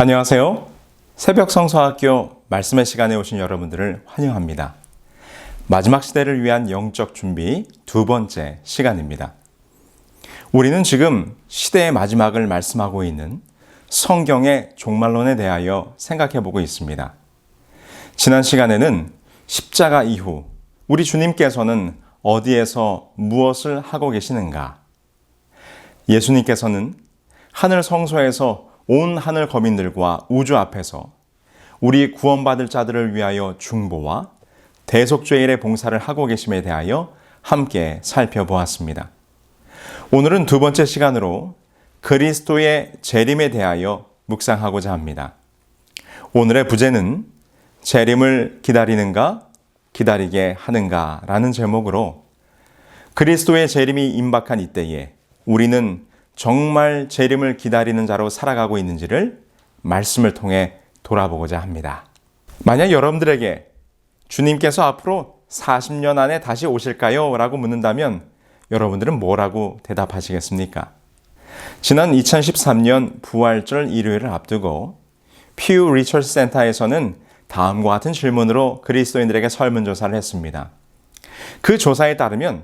안녕하세요. 새벽 성서학교 말씀의 시간에 오신 여러분들을 환영합니다. 마지막 시대를 위한 영적 준비 두 번째 시간입니다. 우리는 지금 시대의 마지막을 말씀하고 있는 성경의 종말론에 대하여 생각해 보고 있습니다. 지난 시간에는 십자가 이후 우리 주님께서는 어디에서 무엇을 하고 계시는가? 예수님께서는 하늘 성소에서 온 하늘 거민들과 우주 앞에서 우리 구원받을 자들을 위하여 중보와 대속죄일의 봉사를 하고 계심에 대하여 함께 살펴보았습니다. 오늘은 두 번째 시간으로 그리스도의 재림에 대하여 묵상하고자 합니다. 오늘의 부제는 재림을 기다리는가, 기다리게 하는가 라는 제목으로 그리스도의 재림이 임박한 이때에 우리는 정말 재림을 기다리는 자로 살아가고 있는지를 말씀을 통해 돌아보고자 합니다. 만약 여러분들에게 주님께서 앞으로 40년 안에 다시 오실까요? 라고 묻는다면 여러분들은 뭐라고 대답하시겠습니까? 지난 2013년 부활절 일요일을 앞두고 퓨 리서치 센터에서는 다음과 같은 질문으로 그리스도인들에게 설문조사를 했습니다. 그 조사에 따르면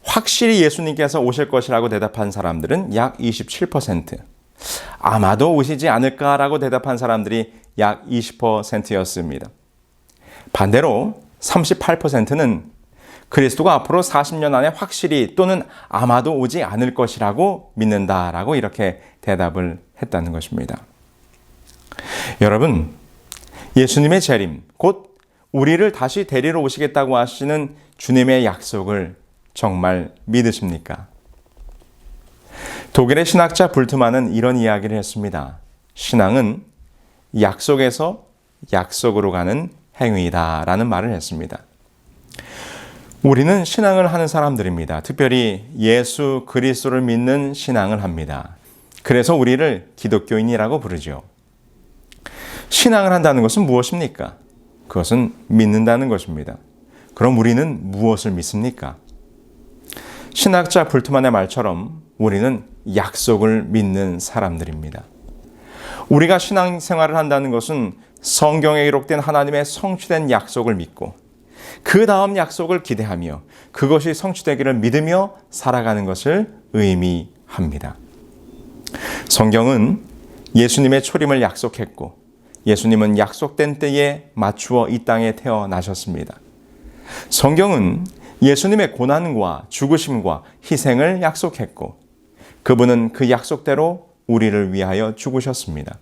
확실히 예수님께서 오실 것이라고 대답한 사람들은 약 27%, 아마도 오시지 않을까라고 대답한 사람들이 약 20%였습니다. 반대로 38%는 그리스도가 앞으로 40년 안에 확실히 또는 아마도 오지 않을 것이라고 믿는다라고 이렇게 대답을 했다는 것입니다. 여러분, 예수님의 재림, 곧 우리를 다시 데리러 오시겠다고 하시는 주님의 약속을 정말 믿으십니까? 독일의 신학자 불트만은 이런 이야기를 했습니다. 신앙은 약속에서 약속으로 가는 행위이다 라는 말을 했습니다. 우리는 신앙을 하는 사람들입니다. 특별히 예수 그리스도를 믿는 신앙을 합니다. 그래서 우리를 기독교인이라고 부르죠. 신앙을 한다는 것은 무엇입니까? 그것은 믿는다는 것입니다. 그럼 우리는 무엇을 믿습니까? 신학자 불트만의 말처럼 우리는 약속을 믿는 사람들입니다. 우리가 신앙생활을 한다는 것은 성경에 기록된 하나님의 성취된 약속을 믿고 그 다음 약속을 기대하며 그것이 성취되기를 믿으며 살아가는 것을 의미합니다. 성경은 예수님의 초림을 약속했고 예수님은 약속된 때에 맞추어 이 땅에 태어나셨습니다. 성경은 예수님의 고난과 죽으심과 희생을 약속했고 그분은 그 약속대로 우리를 위하여 죽으셨습니다.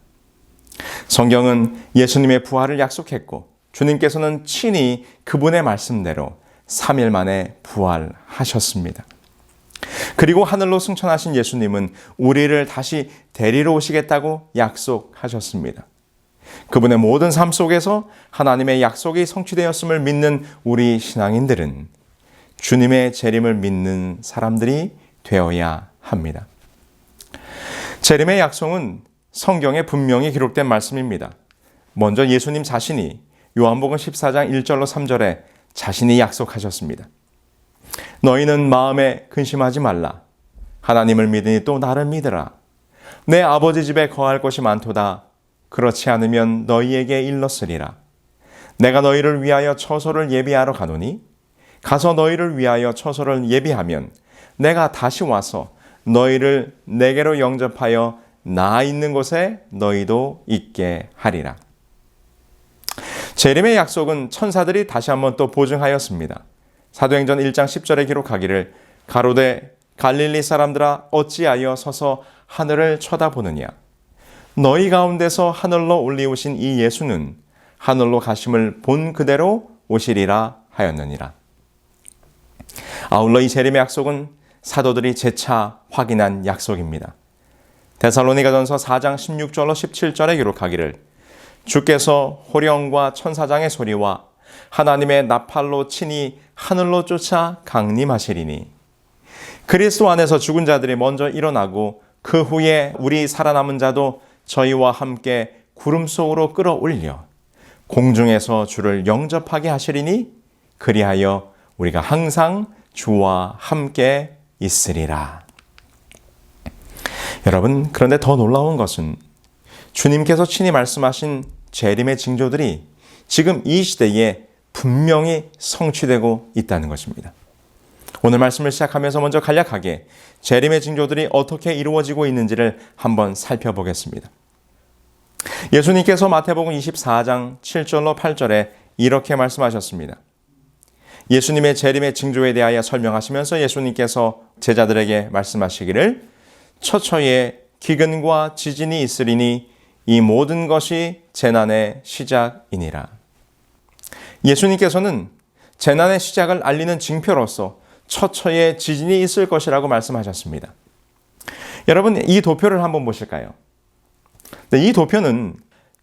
성경은 예수님의 부활을 약속했고 주님께서는 친히 그분의 말씀대로 3일 만에 부활하셨습니다. 그리고 하늘로 승천하신 예수님은 우리를 다시 데리러 오시겠다고 약속하셨습니다. 그분의 모든 삶 속에서 하나님의 약속이 성취되었음을 믿는 우리 신앙인들은 주님의 재림을 믿는 사람들이 되어야 합니다. 재림의 약속은 성경에 분명히 기록된 말씀입니다. 먼저 예수님 자신이 요한복음 14장 1절로 3절에 자신이 약속하셨습니다. 너희는 마음에 근심하지 말라. 하나님을 믿으니 또 나를 믿으라. 내 아버지 집에 거할 곳이 많도다. 그렇지 않으면 너희에게 일렀으리라. 내가 너희를 위하여 처소를 예비하러 가노니 가서 너희를 위하여 처소를 예비하면 내가 다시 와서 너희를 내게로 영접하여 나 있는 곳에 너희도 있게 하리라. 재림의 약속은 천사들이 다시 한번 또 보증하였습니다. 사도행전 1장 10절에 기록하기를 가로되 갈릴리 사람들아 어찌하여 서서 하늘을 쳐다보느냐. 너희 가운데서 하늘로 올리우신 이 예수는 하늘로 가심을 본 그대로 오시리라 하였느니라. 아울러 이 재림의 약속은 사도들이 재차 확인한 약속입니다. 데살로니가전서 4장 16절로 17절에 기록하기를 주께서 호령과 천사장의 소리와 하나님의 나팔로 친히 하늘로 쫓아 강림하시리니 그리스도 안에서 죽은 자들이 먼저 일어나고 그 후에 우리 살아남은 자도 저희와 함께 구름 속으로 끌어올려 공중에서 주를 영접하게 하시리니 그리하여 우리가 항상 주와 함께 있으리라. 여러분, 그런데 더 놀라운 것은 주님께서 친히 말씀하신 재림의 징조들이 지금 이 시대에 분명히 성취되고 있다는 것입니다. 오늘 말씀을 시작하면서 먼저 간략하게 재림의 징조들이 어떻게 이루어지고 있는지를 한번 살펴보겠습니다. 예수님께서 마태복음 24장 7절로 8절에 이렇게 말씀하셨습니다. 예수님의 재림의 징조에 대하여 설명하시면서 예수님께서 제자들에게 말씀하시기를 처처에 기근과 지진이 있으리니 이 모든 것이 재난의 시작이니라. 예수님께서는 재난의 시작을 알리는 징표로서 처처에 지진이 있을 것이라고 말씀하셨습니다. 여러분, 이 도표를 한번 보실까요? 이 도표는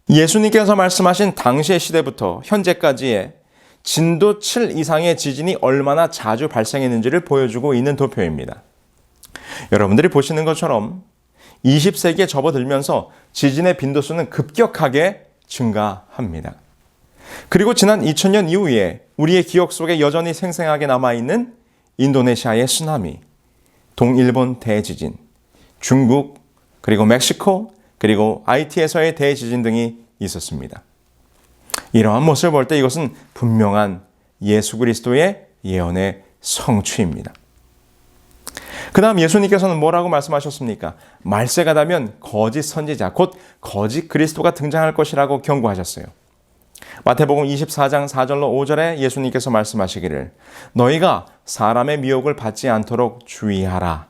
예수님께서 말씀하신 당시의 시대부터 현재까지의 진도 7 이상의 지진이 얼마나 자주 발생했는지를 보여주고 있는 도표입니다. 여러분들이 보시는 것처럼 20세기에 접어들면서 지진의 빈도수는 급격하게 증가합니다. 그리고 지난 2000년 이후에 우리의 기억 속에 여전히 생생하게 남아있는 인도네시아의 쓰나미, 동일본 대지진, 중국, 그리고 멕시코, 그리고 하이티에서의 대지진 등이 있었습니다. 이러한 모습을 볼 때 이것은 분명한 예수 그리스도의 예언의 성취입니다. 그 다음 예수님께서는 뭐라고 말씀하셨습니까? 말세가 되면 거짓 선지자, 곧 거짓 그리스도가 등장할 것이라고 경고하셨어요. 마태복음 24장 4절로 5절에 예수님께서 말씀하시기를 너희가 사람의 미혹을 받지 않도록 주의하라.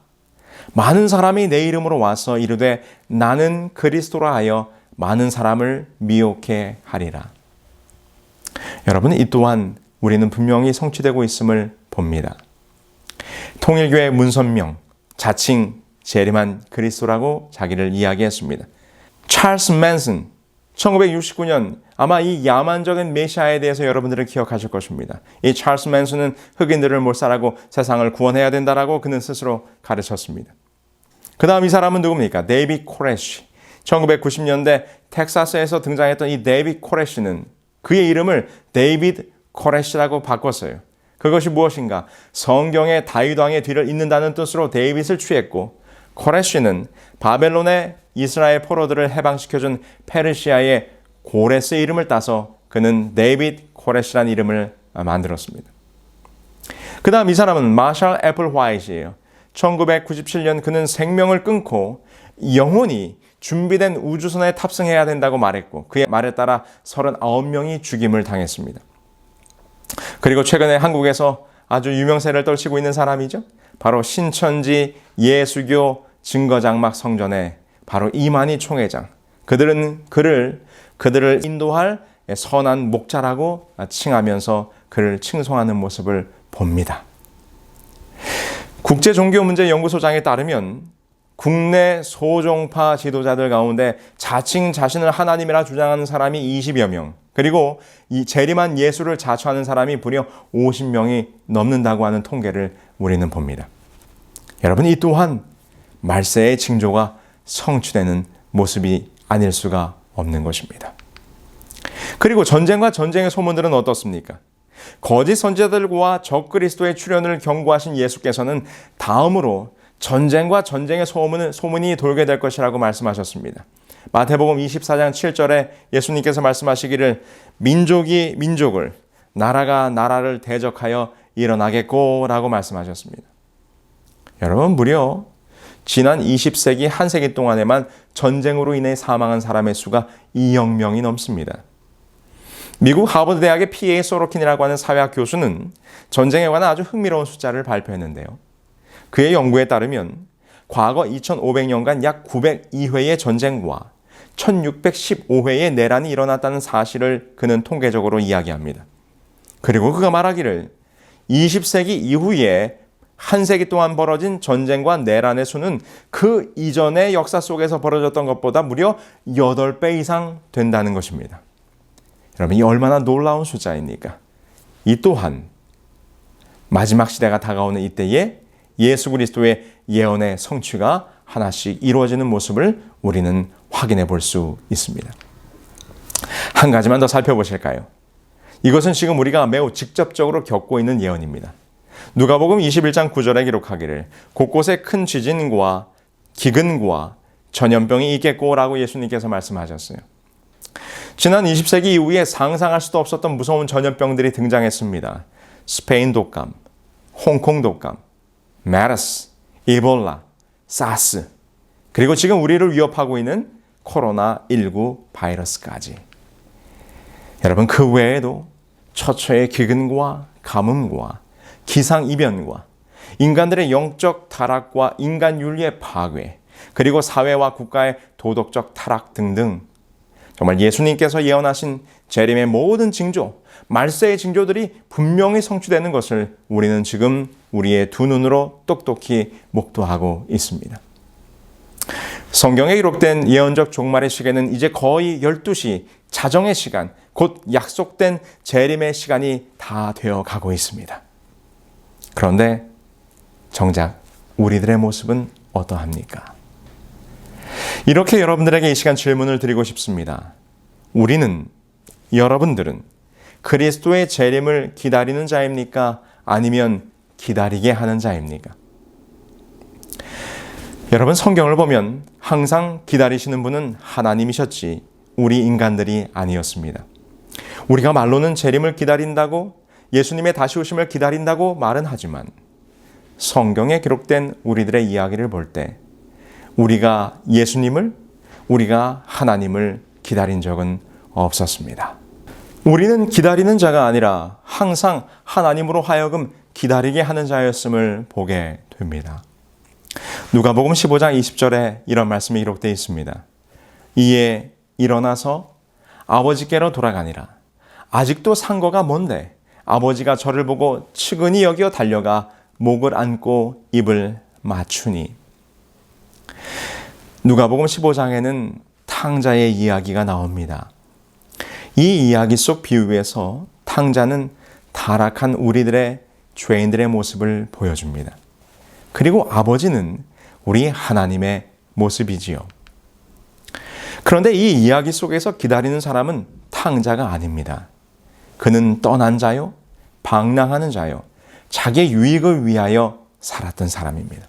많은 사람이 내 이름으로 와서 이르되 나는 그리스도라 하여 많은 사람을 미혹해 하리라. 여러분, 이 또한 우리는 분명히 성취되고 있음을 봅니다. 통일교회 문선명, 자칭 재림한 그리스도라고 자기를 이야기했습니다. 찰스 맨슨, 1969년 아마 이 야만적인 메시아에 대해서 여러분들은 기억하실 것입니다. 이 찰스 맨슨은 흑인들을 몰살하고 세상을 구원해야 된다라고 그는 스스로 가르쳤습니다. 그 다음 이 사람은 누굽니까? 데이빗 코레시. 1990년대 텍사스에서 등장했던 이 데이빗 코레시는 그의 이름을 데이빗 코레시라고 바꿨어요. 그것이 무엇인가? 성경의 다윗 왕의 뒤를 잇는다는 뜻으로 데이빗을 취했고, 코레시는 바벨론의 이스라엘 포로들을 해방시켜준 페르시아의 고레스의 이름을 따서 그는 데이빗 코레시라는 이름을 만들었습니다. 그 다음 이 사람은 마샬 애플 화이트예요. 1997년 그는 생명을 끊고 영원히 준비된 우주선에 탑승해야 된다고 말했고 그의 말에 따라 39명이 죽임을 당했습니다. 그리고 최근에 한국에서 아주 유명세를 떨치고 있는 사람이죠. 바로 신천지 예수교 증거장막 성전의 바로 이만희 총회장. 그들은 그들을 인도할 선한 목자라고 칭하면서 그를 칭송하는 모습을 봅니다. 국제종교문제연구소장에 따르면 국내 소종파 지도자들 가운데 자칭 자신을 하나님이라 주장하는 사람이 20여 명, 그리고 이 재림한 예수를 자처하는 사람이 무려 50명이 넘는다고 하는 통계를 우리는 봅니다. 여러분, 이 또한 말세의 징조가 성취되는 모습이 아닐 수가 없는 것입니다. 그리고 전쟁과 전쟁의 소문들은 어떻습니까? 거짓 선지자들과 적그리스도의 출현을 경고하신 예수께서는 다음으로 전쟁과 전쟁의 소문이 돌게 될 것이라고 말씀하셨습니다. 마태복음 24장 7절에 예수님께서 말씀하시기를 민족이 민족을, 나라가 나라를 대적하여 일어나겠고 라고 말씀하셨습니다. 여러분, 무려 지난 20세기 한 세기 동안에만 전쟁으로 인해 사망한 사람의 수가 2억 명이 넘습니다. 미국 하버드 대학의 P.A. 소로킨이라고 하는 사회학 교수는 전쟁에 관한 아주 흥미로운 숫자를 발표했는데요. 그의 연구에 따르면 과거 2500년간 약 902회의 전쟁과 1615회의 내란이 일어났다는 사실을 그는 통계적으로 이야기합니다. 그리고 그가 말하기를 20세기 이후에 한 세기 동안 벌어진 전쟁과 내란의 수는 그 이전의 역사 속에서 벌어졌던 것보다 무려 8배 이상 된다는 것입니다. 여러분, 이 얼마나 놀라운 숫자입니까? 이 또한 마지막 시대가 다가오는 이때에 예수 그리스도의 예언의 성취가 하나씩 이루어지는 모습을 우리는 확인해 볼 수 있습니다. 한 가지만 더 살펴보실까요? 이것은 지금 우리가 매우 직접적으로 겪고 있는 예언입니다. 누가복음 21장 9절에 기록하기를 곳곳에 큰 지진과 기근과 전염병이 있겠고라고 예수님께서 말씀하셨어요. 지난 20세기 이후에 상상할 수도 없었던 무서운 전염병들이 등장했습니다. 스페인 독감, 홍콩 독감, 메르스, 이볼라, 사스, 그리고 지금 우리를 위협하고 있는 코로나19 바이러스까지. 여러분, 그 외에도 처처의 기근과 가뭄과 기상이변과 인간들의 영적 타락과 인간 윤리의 파괴, 그리고 사회와 국가의 도덕적 타락 등등, 정말 예수님께서 예언하신 재림의 모든 징조, 말세의 징조들이 분명히 성취되는 것을 우리는 지금 우리의 두 눈으로 똑똑히 목도하고 있습니다. 성경에 기록된 예언적 종말의 시계는 이제 거의 12시 자정의 시간, 곧 약속된 재림의 시간이 다 되어 가고 있습니다. 그런데 정작 우리들의 모습은 어떠합니까? 이렇게 여러분들에게 이 시간 질문을 드리고 싶습니다. 우리는, 여러분들은 그리스도의 재림을 기다리는 자입니까? 아니면 기다리게 하는 자입니까? 여러분, 성경을 보면 항상 기다리시는 분은 하나님이셨지 우리 인간들이 아니었습니다. 우리가 말로는 재림을 기다린다고, 예수님의 다시 오심을 기다린다고 말은 하지만 성경에 기록된 우리들의 이야기를 볼 때 우리가 예수님을, 우리가 하나님을 기다린 적은 없었습니다. 우리는 기다리는 자가 아니라 항상 하나님으로 하여금 기다리게 하는 자였음을 보게 됩니다. 누가복음 15장 20절에 이런 말씀이 기록되어 있습니다. 이에 일어나서 아버지께로 돌아가니라. 아직도 상거가 먼데 아버지가 저를 보고 측은히 여겨 달려가 목을 안고 입을 맞추니. 누가복음 15장에는 탕자의 이야기가 나옵니다. 이 이야기 속 비유에서 탕자는 타락한 우리들의 죄인들의 모습을 보여줍니다. 그리고 아버지는 우리 하나님의 모습이지요. 그런데 이 이야기 속에서 기다리는 사람은 탕자가 아닙니다. 그는 떠난 자요, 방랑하는 자요, 자기의 유익을 위하여 살았던 사람입니다.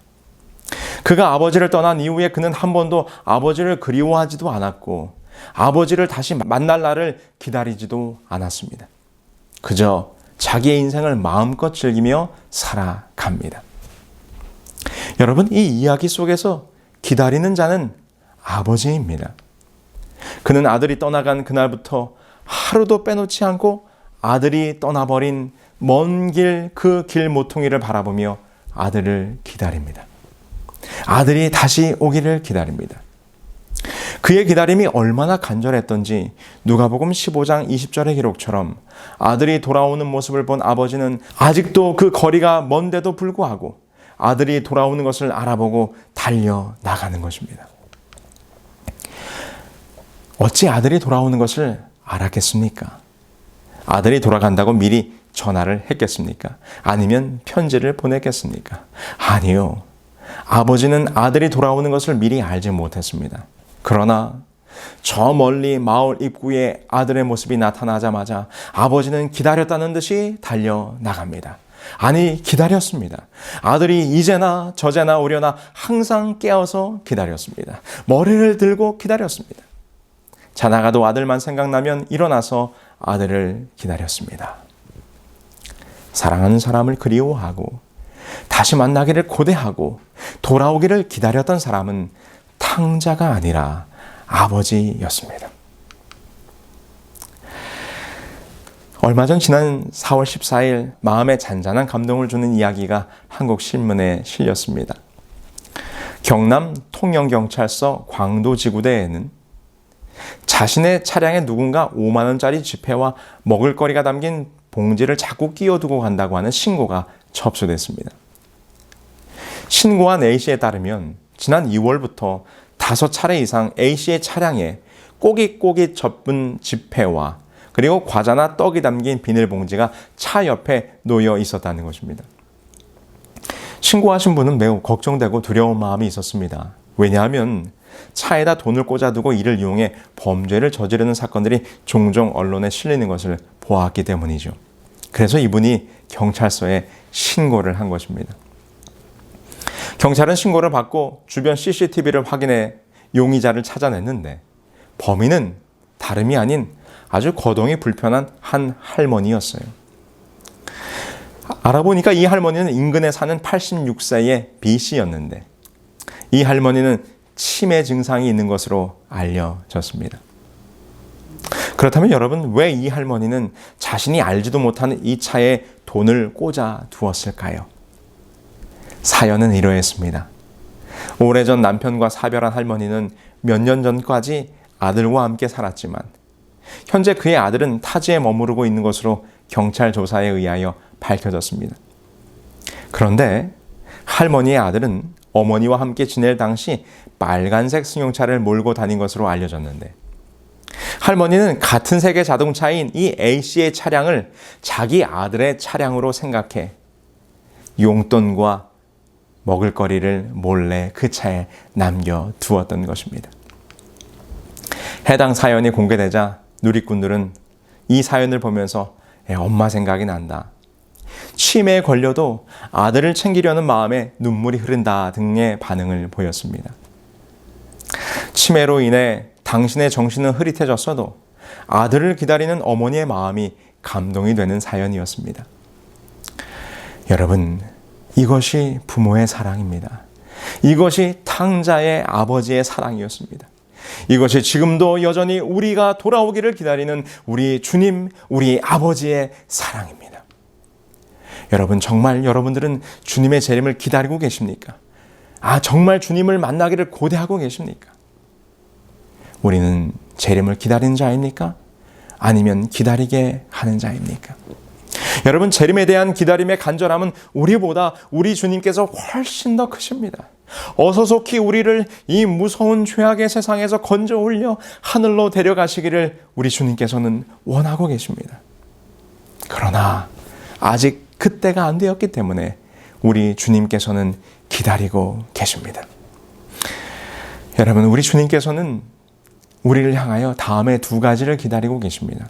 그가 아버지를 떠난 이후에 그는 한 번도 아버지를 그리워하지도 않았고 아버지를 다시 만날 날을 기다리지도 않았습니다. 그저 자기의 인생을 마음껏 즐기며 살아갑니다. 여러분, 이 이야기 속에서 기다리는 자는 아버지입니다. 그는 아들이 떠나간 그날부터 하루도 빼놓지 않고 아들이 떠나버린 먼 길, 그 길 모퉁이를 바라보며 아들을 기다립니다. 아들이 다시 오기를 기다립니다. 그의 기다림이 얼마나 간절했던지 누가복음 15장 20절의 기록처럼 아들이 돌아오는 모습을 본 아버지는 아직도 그 거리가 먼데도 불구하고 아들이 돌아오는 것을 알아보고 달려나가는 것입니다. 어찌 아들이 돌아오는 것을 알았겠습니까? 아들이 돌아간다고 미리 전화를 했겠습니까? 아니면 편지를 보냈겠습니까? 아니요. 아버지는 아들이 돌아오는 것을 미리 알지 못했습니다. 그러나 저 멀리 마을 입구에 아들의 모습이 나타나자마자 아버지는 기다렸다는 듯이 달려나갑니다. 아니, 기다렸습니다. 아들이 이제나 저제나 오려나 항상 깨어서 기다렸습니다. 머리를 들고 기다렸습니다. 자다가도 아들만 생각나면 일어나서 아들을 기다렸습니다. 사랑하는 사람을 그리워하고 다시 만나기를 고대하고 돌아오기를 기다렸던 사람은 탕자가 아니라 아버지였습니다. 얼마 전 지난 4월 14일 마음에 잔잔한 감동을 주는 이야기가 한국 신문에 실렸습니다. 경남 통영경찰서 광도지구대에는 자신의 차량에 누군가 5만 원짜리 지폐와 먹을거리가 담긴 봉지를 자꾸 끼워두고 간다고 하는 신고가 접수됐습니다. 신고한 A씨에 따르면 지난 2월부터 5차례 이상 A씨의 차량에 꼬깃꼬깃 접은 지폐와 그리고 과자나 떡이 담긴 비닐봉지가 차 옆에 놓여 있었다는 것입니다. 신고하신 분은 매우 걱정되고 두려운 마음이 있었습니다. 왜냐하면 차에다 돈을 꽂아두고 이를 이용해 범죄를 저지르는 사건들이 종종 언론에 실리는 것을 보았기 때문이죠. 그래서 이분이 경찰서에 신고를 한 것입니다. 경찰은 신고를 받고 주변 CCTV를 확인해 용의자를 찾아냈는데 범인은 다름이 아닌 아주 거동이 불편한 한 할머니였어요. 알아보니까 이 할머니는 인근에 사는 86세의 B 씨였는데 이 할머니는 치매 증상이 있는 것으로 알려졌습니다. 그렇다면 여러분, 왜 이 할머니는 자신이 알지도 못하는 이 차에 돈을 꽂아 두었을까요? 사연은 이러했습니다. 오래전 남편과 사별한 할머니는 몇 년 전까지 아들과 함께 살았지만 현재 그의 아들은 타지에 머무르고 있는 것으로 경찰 조사에 의하여 밝혀졌습니다. 그런데 할머니의 아들은 어머니와 함께 지낼 당시 빨간색 승용차를 몰고 다닌 것으로 알려졌는데 할머니는 같은 색의 자동차인 이 A씨의 차량을 자기 아들의 차량으로 생각해 용돈과 먹을거리를 몰래 그 차에 남겨두었던 것입니다. 해당 사연이 공개되자 누리꾼들은 이 사연을 보면서 엄마 생각이 난다, 치매에 걸려도 아들을 챙기려는 마음에 눈물이 흐른다 등의 반응을 보였습니다. 치매로 인해 당신의 정신은 흐릿해졌어도 아들을 기다리는 어머니의 마음이 감동이 되는 사연이었습니다. 여러분, 이것이 부모의 사랑입니다. 이것이 탕자의 아버지의 사랑이었습니다. 이것이 지금도 여전히 우리가 돌아오기를 기다리는 우리 주님, 우리 아버지의 사랑입니다. 여러분, 정말 여러분들은 주님의 재림을 기다리고 계십니까? 정말 주님을 만나기를 고대하고 계십니까? 우리는 재림을 기다리는 자입니까? 아니면 기다리게 하는 자입니까? 여러분, 재림에 대한 기다림의 간절함은 우리보다 우리 주님께서 훨씬 더 크십니다. 어서속히 우리를 이 무서운 죄악의 세상에서 건져 올려 하늘로 데려가시기를 우리 주님께서는 원하고 계십니다. 그러나 아직 그때가 안 되었기 때문에 우리 주님께서는 기다리고 계십니다. 여러분, 우리 주님께서는 우리를 향하여 다음에 두 가지를 기다리고 계십니다.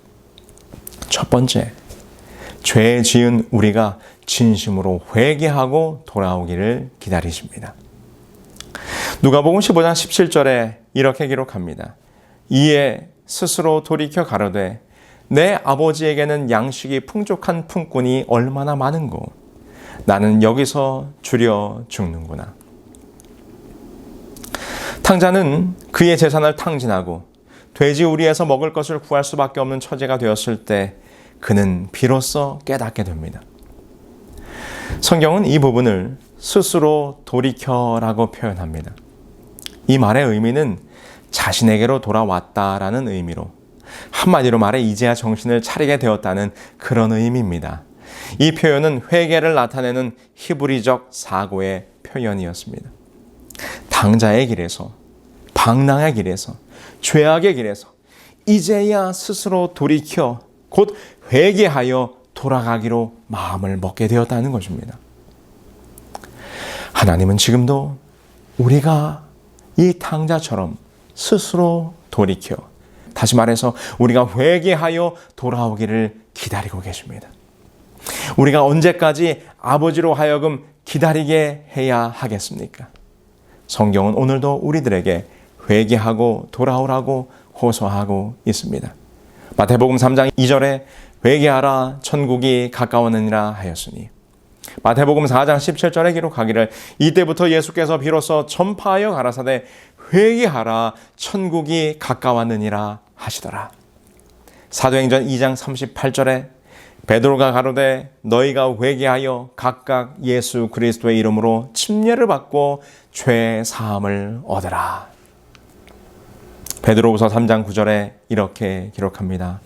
첫 번째, 죄 지은 우리가 진심으로 회개하고 돌아오기를 기다리십니다. 누가복음 15장 17절에 이렇게 기록합니다. 이에 스스로 돌이켜 가로되 내 아버지에게는 양식이 풍족한 품꾼이 얼마나 많은고 나는 여기서 주려 죽는구나. 탕자는 그의 재산을 탕진하고 돼지우리에서 먹을 것을 구할 수밖에 없는 처지가 되었을 때 그는 비로소 깨닫게 됩니다. 성경은 이 부분을 스스로 돌이켜라고 표현합니다. 이 말의 의미는 자신에게로 돌아왔다라는 의미로, 한마디로 말해 이제야 정신을 차리게 되었다는 그런 의미입니다. 이 표현은 회개를 나타내는 히브리적 사고의 표현이었습니다. 당자의 길에서, 방랑의 길에서, 죄악의 길에서 이제야 스스로 돌이켜 곧 회개하여 돌아가기로 마음을 먹게 되었다는 것입니다. 하나님은 지금도 우리가 이 탕자처럼 스스로 돌이켜, 다시 말해서 우리가 회개하여 돌아오기를 기다리고 계십니다. 우리가 언제까지 아버지로 하여금 기다리게 해야 하겠습니까? 성경은 오늘도 우리들에게 회개하고 돌아오라고 호소하고 있습니다. 마태복음 3장 2절에 회개하라 천국이 가까웠느니라 하였으니, 마태복음 4장 17절에 기록하기를 이때부터 예수께서 비로소 전파하여 가라사대 회개하라 천국이 가까웠느니라 하시더라. 사도행전 2장 38절에 베드로가 가로되 너희가 회개하여 각각 예수 그리스도의 이름으로 침례를 받고 죄 사함을 얻으라. 베드로후서 3장 9절에 이렇게 기록합니다.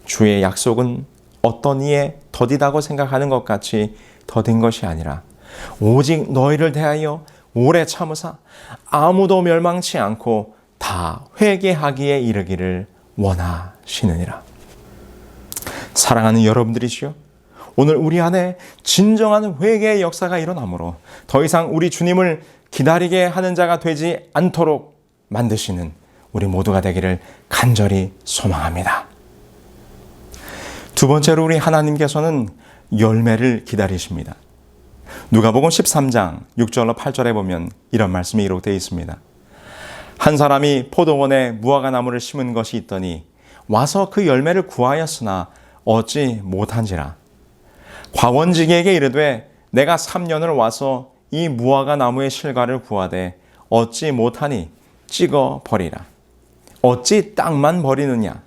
주의 약속은 어떤 이에 더디다고 생각하는 것 같이 더딘 것이 아니라 오직 너희를 대하여 오래 참으사 아무도 멸망치 않고 다 회개하기에 이르기를 원하시느니라. 사랑하는 여러분들이시여, 오늘 우리 안에 진정한 회개의 역사가 일어나므로 더 이상 우리 주님을 기다리게 하는 자가 되지 않도록 만드시는 우리 모두가 되기를 간절히 소망합니다. 두 번째로 우리 하나님께서는 열매를 기다리십니다. 누가복음 13장 6절로 8절에 보면 이런 말씀이 기록되어 있습니다. 한 사람이 포도원에 무화과 나무를 심은 것이 있더니 와서 그 열매를 구하였으나 얻지 못한지라. 과원지기에게 이르되 내가 3년을 와서 이 무화과 나무의 실과를 구하되 얻지 못하니 찍어 버리라. 어찌 땅만 버리느냐?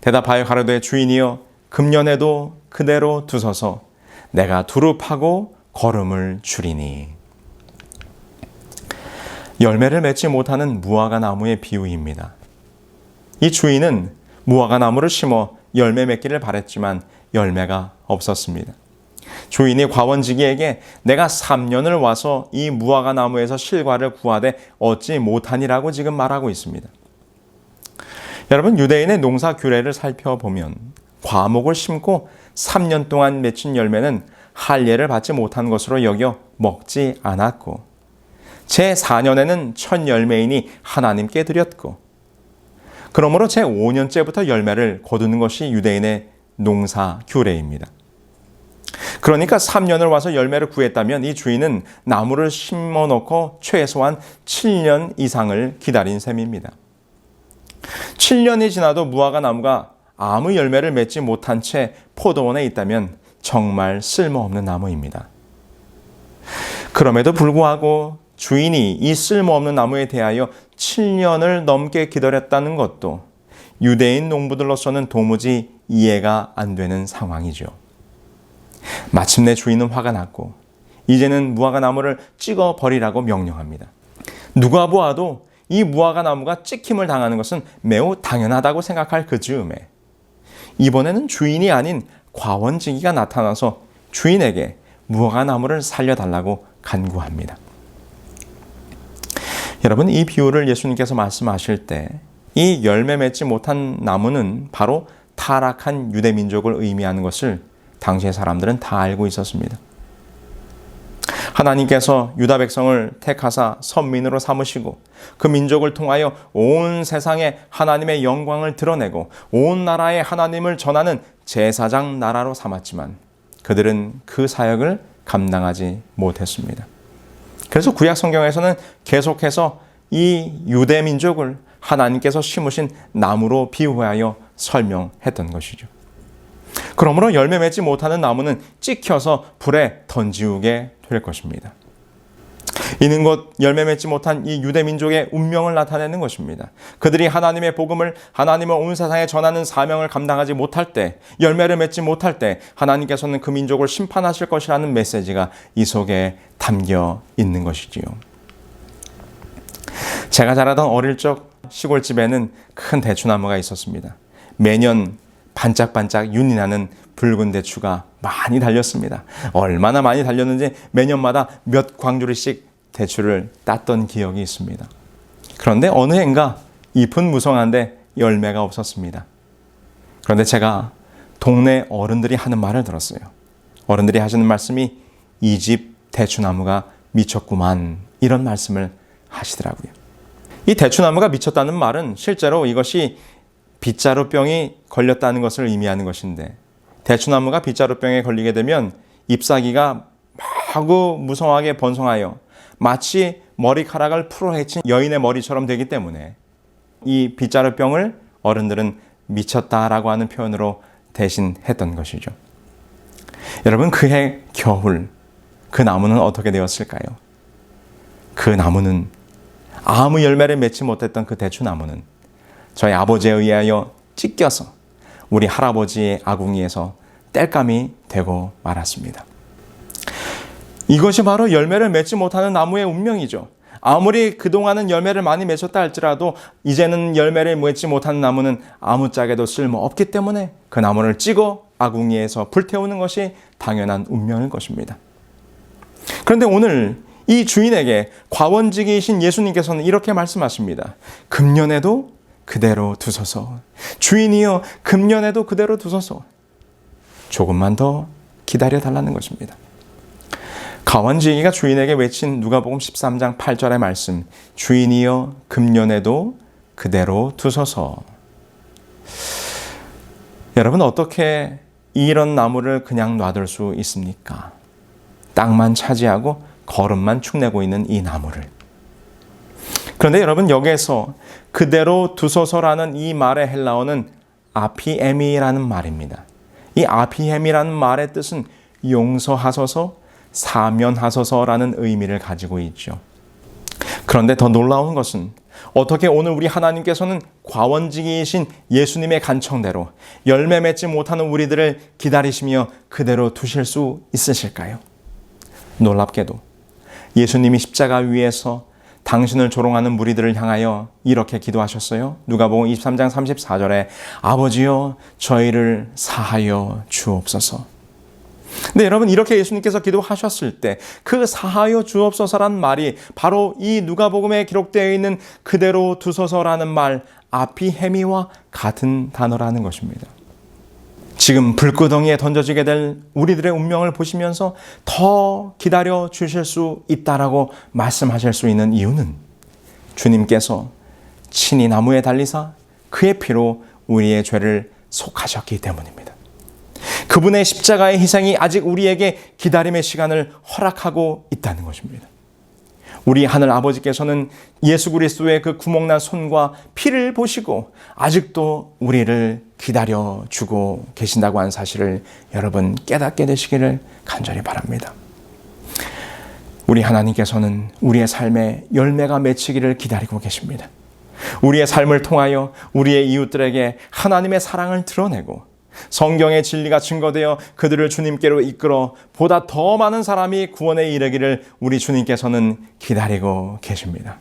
대답하여 가로되 주인이여 금년에도 그대로 두소서. 내가 두루 파고 거름을 줄이니. 열매를 맺지 못하는 무화과 나무의 비유입니다. 이 주인은 무화과 나무를 심어 열매 맺기를 바랬지만 열매가 없었습니다. 주인이 과원지기에게 내가 3년을 와서 이 무화과 나무에서 실과를 구하되 얻지 못하니라고 지금 말하고 있습니다. 여러분, 유대인의 농사 규례를 살펴보면 과목을 심고 3년 동안 맺힌 열매는 할례를 받지 못한 것으로 여겨 먹지 않았고, 제4년에는 첫 열매이니 하나님께 드렸고, 그러므로 제5년째부터 열매를 거두는 것이 유대인의 농사 규례입니다. 그러니까 3년을 와서 열매를 구했다면 이 주인은 나무를 심어놓고 최소한 7년 이상을 기다린 셈입니다. 7년이 지나도 무화과 나무가 아무 열매를 맺지 못한 채 포도원에 있다면 정말 쓸모없는 나무입니다. 그럼에도 불구하고 주인이 이 쓸모없는 나무에 대하여 7년을 넘게 기다렸다는 것도 유대인 농부들로서는 도무지 이해가 안 되는 상황이죠. 마침내 주인은 화가 났고 이제는 무화과 나무를 찍어 버리라고 명령합니다. 누가 보아도 이 무화과 나무가 찍힘을 당하는 것은 매우 당연하다고 생각할 그 즈음에 이번에는 주인이 아닌 과원지기가 나타나서 주인에게 무화과 나무를 살려달라고 간구합니다. 여러분, 이 비유를 예수님께서 말씀하실 때 이 열매 맺지 못한 나무는 바로 타락한 유대 민족을 의미하는 것을 당시의 사람들은 다 알고 있었습니다. 하나님께서 유다 백성을 택하사 선민으로 삼으시고 그 민족을 통하여 온 세상에 하나님의 영광을 드러내고 온 나라에 하나님을 전하는 제사장 나라로 삼았지만 그들은 그 사역을 감당하지 못했습니다. 그래서 구약 성경에서는 계속해서 이 유대 민족을 하나님께서 심으신 나무로 비유하여 설명했던 것이죠. 그러므로 열매 맺지 못하는 나무는 찍혀서 불에 던지우게 될 것입니다. 이는 곧 열매 맺지 못한 이 유대 민족의 운명을 나타내는 것입니다. 그들이 하나님의 복음을, 하나님을 온 세상에 전하는 사명을 감당하지 못할 때, 열매를 맺지 못할 때 하나님께서는 그 민족을 심판하실 것이라는 메시지가 이 속에 담겨 있는 것이지요. 제가 자라던 어릴 적 시골집에는 큰 대추나무가 있었습니다. 매년 반짝반짝 윤이 나는 붉은 대추가 많이 달렸습니다. 얼마나 많이 달렸는지 매년마다 몇 광주리씩 대추를 땄던 기억이 있습니다. 그런데 어느 해인가 잎은 무성한데 열매가 없었습니다. 그런데 제가 동네 어른들이 하는 말을 들었어요. 어른들이 하시는 말씀이 이 집 대추나무가 미쳤구만, 이런 말씀을 하시더라고요. 이 대추나무가 미쳤다는 말은 실제로 이것이 빗자루병이 걸렸다는 것을 의미하는 것인데, 대추나무가 빗자루병에 걸리게 되면 잎사귀가 마구 무성하게 번성하여 마치 머리카락을 풀어헤친 여인의 머리처럼 되기 때문에 이 빗자루병을 어른들은 미쳤다라고 하는 표현으로 대신했던 것이죠. 여러분, 그해 겨울 그 나무는 어떻게 되었을까요? 그 나무는 아무 열매를 맺지 못했던 그 대추나무는 저희 아버지에 의하여 찢겨서 우리 할아버지의 아궁이에서 땔감이 되고 말았습니다. 이것이 바로 열매를 맺지 못하는 나무의 운명이죠. 아무리 그동안은 열매를 많이 맺었다 할지라도 이제는 열매를 맺지 못하는 나무는 아무짝에도 쓸모없기 때문에 그 나무를 찍어 아궁이에서 불태우는 것이 당연한 운명일 것입니다. 그런데 오늘 이 주인에게 과원지기이신 예수님께서는 이렇게 말씀하십니다. 금년에도 그대로 두소서. 주인이여, 금년에도 그대로 두소서. 조금만 더 기다려달라는 것입니다. 과원지기가 주인에게 외친 누가복음 13장 8절의 말씀, 주인이여 금년에도 그대로 두소서. 여러분, 어떻게 이런 나무를 그냥 놔둘 수 있습니까? 땅만 차지하고 거름만 축내고 있는 이 나무를. 그런데 여러분, 여기에서 그대로 두소서라는 이 말의 헬라어는 아피에미라는 말입니다. 이 아피에미라는 말의 뜻은 용서하소서, 사면하소서라는 의미를 가지고 있죠. 그런데 더 놀라운 것은 어떻게 오늘 우리 하나님께서는 과원직이신 예수님의 간청대로 열매 맺지 못하는 우리들을 기다리시며 그대로 두실 수 있으실까요? 놀랍게도 예수님이 십자가 위에서 당신을 조롱하는 무리들을 향하여 이렇게 기도하셨어요. 누가복음 23장 34절에 아버지여 저희를 사하여 주옵소서. 근데 여러분, 이렇게 예수님께서 기도하셨을 때 그 사하여 주옵소서란 말이 바로 이 누가복음에 기록되어 있는 그대로 두소서라는 말 아피헤미와 같은 단어라는 것입니다. 지금 불구덩이에 던져지게 될 우리들의 운명을 보시면서 더 기다려 주실 수 있다라고 말씀하실 수 있는 이유는 주님께서 친히 나무에 달리사 그의 피로 우리의 죄를 속하셨기 때문입니다. 그분의 십자가의 희생이 아직 우리에게 기다림의 시간을 허락하고 있다는 것입니다. 우리 하늘 아버지께서는 예수 그리스도의 그 구멍난 손과 피를 보시고 아직도 우리를 기다려주고 계신다고 하는 사실을 여러분 깨닫게 되시기를 간절히 바랍니다. 우리 하나님께서는 우리의 삶에 열매가 맺히기를 기다리고 계십니다. 우리의 삶을 통하여 우리의 이웃들에게 하나님의 사랑을 드러내고 성경의 진리가 증거되어 그들을 주님께로 이끌어 보다 더 많은 사람이 구원에 이르기를 우리 주님께서는 기다리고 계십니다.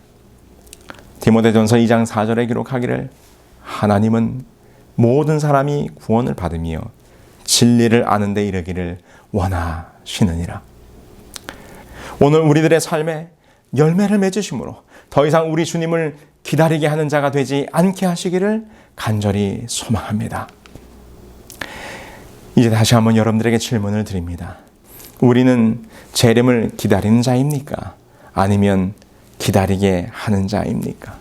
디모데전서 2장 4절에 기록하기를 하나님은 모든 사람이 구원을 받으며 진리를 아는 데 이르기를 원하시느니라. 오늘 우리들의 삶에 열매를 맺으심으로 더 이상 우리 주님을 기다리게 하는 자가 되지 않게 하시기를 간절히 소망합니다. 이제 다시 한번 여러분들에게 질문을 드립니다. 우리는 재림을 기다리는 자입니까? 아니면 기다리게 하는 자입니까?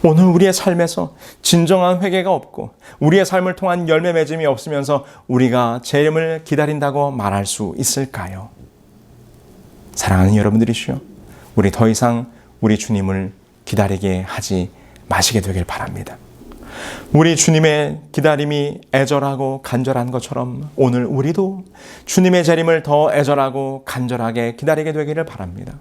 오늘 우리의 삶에서 진정한 회개가 없고 우리의 삶을 통한 열매 맺음이 없으면서 우리가 재림을 기다린다고 말할 수 있을까요? 사랑하는 여러분들이시여, 우리 더 이상 우리 주님을 기다리게 하지 마시게 되길 바랍니다. 우리 주님의 기다림이 애절하고 간절한 것처럼 오늘 우리도 주님의 재림을 더 애절하고 간절하게 기다리게 되기를 바랍니다.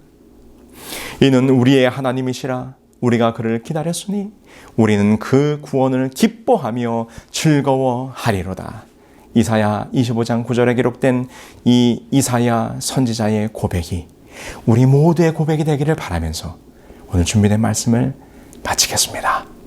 이는 우리의 하나님이시라 우리가 그를 기다렸으니 우리는 그 구원을 기뻐하며 즐거워하리로다. 이사야 25장 9절에 기록된 이 이사야 선지자의 고백이 우리 모두의 고백이 되기를 바라면서 오늘 준비된 말씀을 마치겠습니다.